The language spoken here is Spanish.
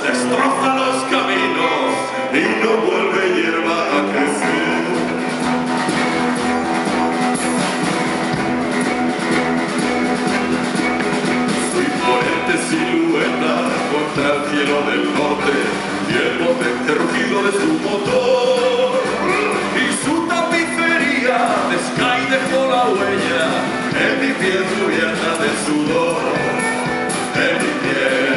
destroza los caminos y no vuelve hierba a crecer. Su imponente silueta contra el cielo del norte y el potente rugido de su motor y su tapicería de Sky dejó la huella en mi piel cubierta de sudor, en mi piel.